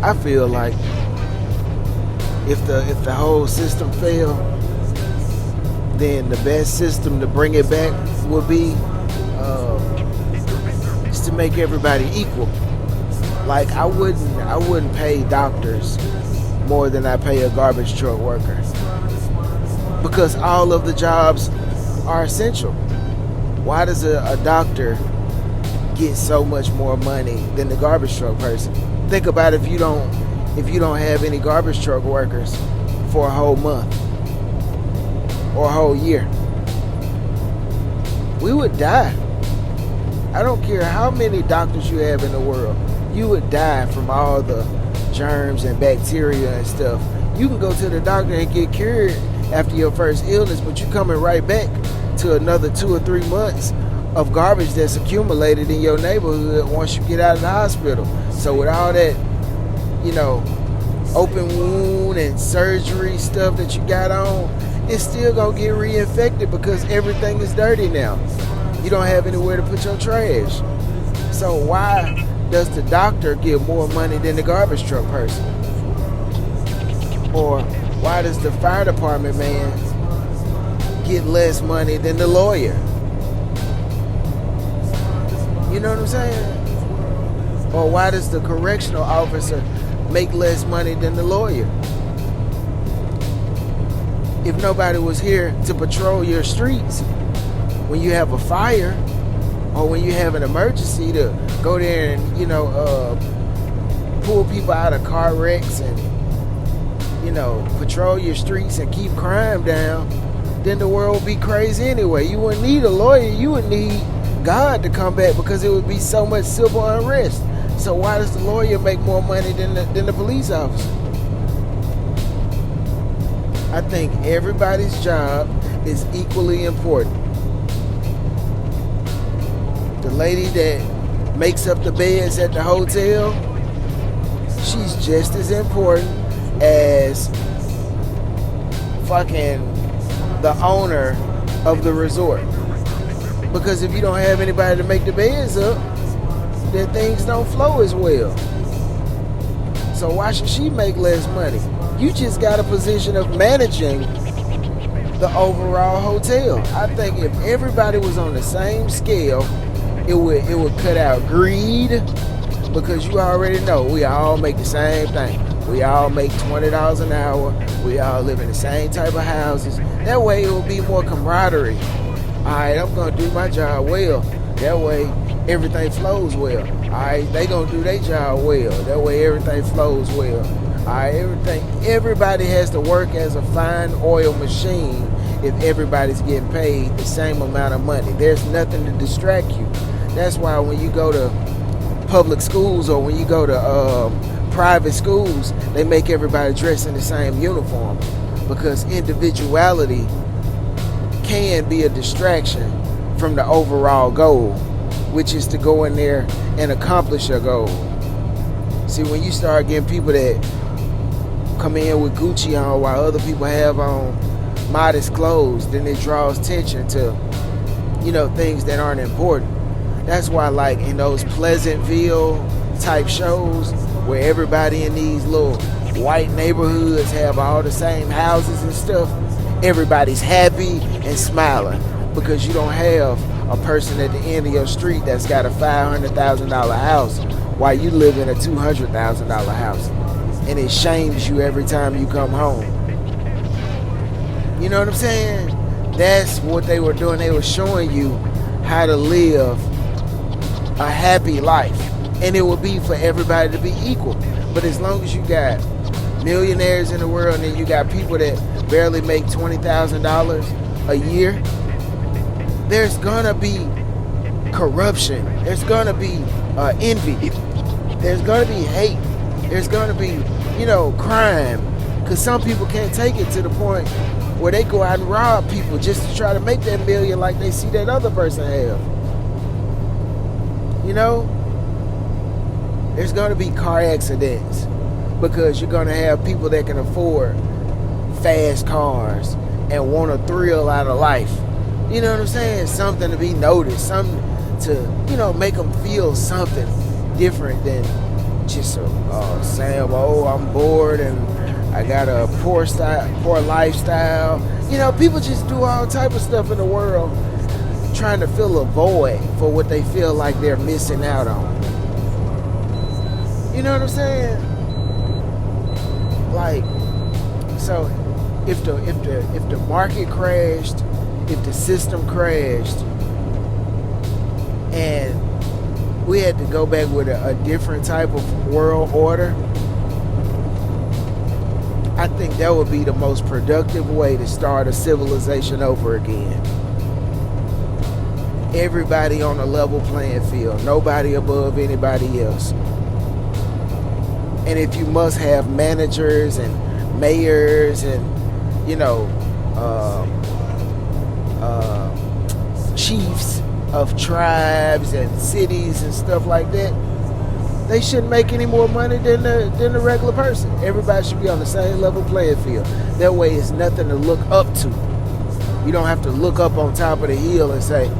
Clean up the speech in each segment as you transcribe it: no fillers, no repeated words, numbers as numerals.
I feel like if the whole system failed, then the best system to bring it back would be is to make everybody equal. Like I wouldn't pay doctors more than I pay a garbage truck worker because all of the jobs are essential. Why does a doctor get so much more money than the garbage truck person? Think about if you don't have any garbage truck workers for a whole month or a whole year. We would die. I don't care how many doctors you have in the world. You would die from all the germs and bacteria and stuff. You can go to the doctor and get cured after your first illness, but you're coming right back to another 2 or 3 months of garbage that's accumulated in your neighborhood once you get out of the hospital. So with all that, open wound and surgery stuff that you got on, it's still gonna get reinfected because everything is dirty now. You don't have anywhere to put your trash. So why does the doctor get more money than the garbage truck person? Or why does the fire department man get less money than the lawyer? You know what I'm saying? Or why does the correctional officer make less money than the lawyer? If nobody was here to patrol your streets when you have a fire or when you have an emergency to go there and, pull people out of car wrecks and, patrol your streets and keep crime down, then the world would be crazy anyway. You wouldn't need a lawyer. You would need God to come back because it would be so much civil unrest. So why does the lawyer make more money than the police officer? I think everybody's job is equally important. The lady that makes up the beds at the hotel, she's just as important as fucking the owner of the resort. Because if you don't have anybody to make the beds up, then things don't flow as well. So why should she make less money? You just got a position of managing the overall hotel. I think if everybody was on the same scale, it would cut out greed, because you already know we all make the same thing. We all make $20 an hour. We all live in the same type of houses. That way it will be more camaraderie. Alright, I'm gonna do my job well. That way everything flows well. Alright, they gonna do their job well. That way everything flows well. Alright, everybody has to work as a fine oil machine if everybody's getting paid the same amount of money. There's nothing to distract you. That's why when you go to public schools or when you go to private schools, they make everybody dress in the same uniform, because individuality can be a distraction from the overall goal, which is to go in there and accomplish your goal. See, when you start getting people that come in with Gucci on while other people have on modest clothes, then it draws attention to, things that aren't important. That's why, like, in those Pleasantville type shows where everybody in these little white neighborhoods have all the same houses and stuff, everybody's happy and smiling, because you don't have a person at the end of your street that's got a $500,000 house while you live in a $200,000 house, and it shames you every time you come home. You know what I'm saying? That's what they were doing. They were showing you how to live a happy life, and it would be for everybody to be equal. But as long as you got millionaires in the world and then you got people that barely make $20,000 a year, there's gonna be corruption. There's gonna be envy. There's gonna be hate. There's gonna be, crime. Because some people can't take it to the point where they go out and rob people just to try to make that million like they see that other person have. There's gonna be car accidents because you're gonna have people that can afford fast cars and want a thrill out of life. You know what I'm saying? Something to be noticed, something to, make them feel something different than just saying, oh, I'm bored and I got a poor lifestyle. People just do all type of stuff in the world trying to fill a void for what they feel like they're missing out on. You know what I'm saying? Like, so if the market crashed, if the system crashed, and we had to go back with a different type of world order, I think that would be the most productive way to start a civilization over again. Everybody on a level playing field, nobody above anybody else. And if you must have managers and mayors and chiefs of tribes and cities and stuff like that, they shouldn't make any more money than the regular person. Everybody should be on the same level playing field. That way it's nothing to look up to. You don't have to look up on top of the hill and say,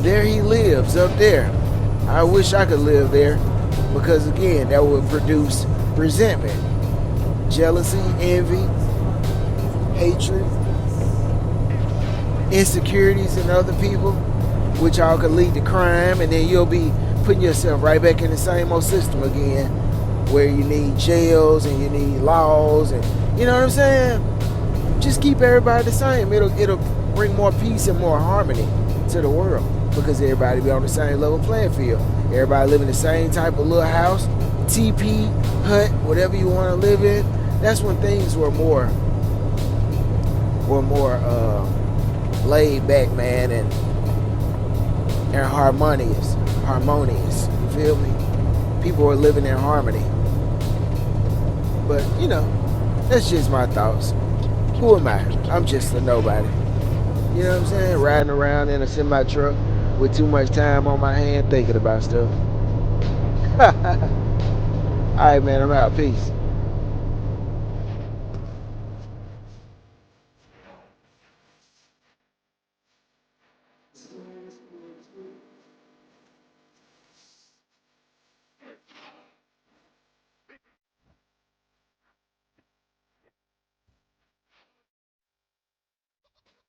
there he lives up there. I wish I could live there. Because again, that would produce resentment, jealousy, envy, hatred, insecurities in other people, which all could lead to crime, and then you'll be putting yourself right back in the same old system again, where you need jails and you need laws, and you know what I'm saying? Just keep everybody the same. It'll bring more peace and more harmony to the world, because everybody be on the same level playing field. Everybody live in the same type of little house, TP, hut, whatever you want to live in. That's when things were more laid back, man, and harmonious. You feel me? People are living in harmony. But that's just my thoughts. Who am I? I'm just a nobody. You know what I'm saying? Riding around in a semi truck with too much time on my hand thinking about stuff. Alright, man, I'm out. Peace.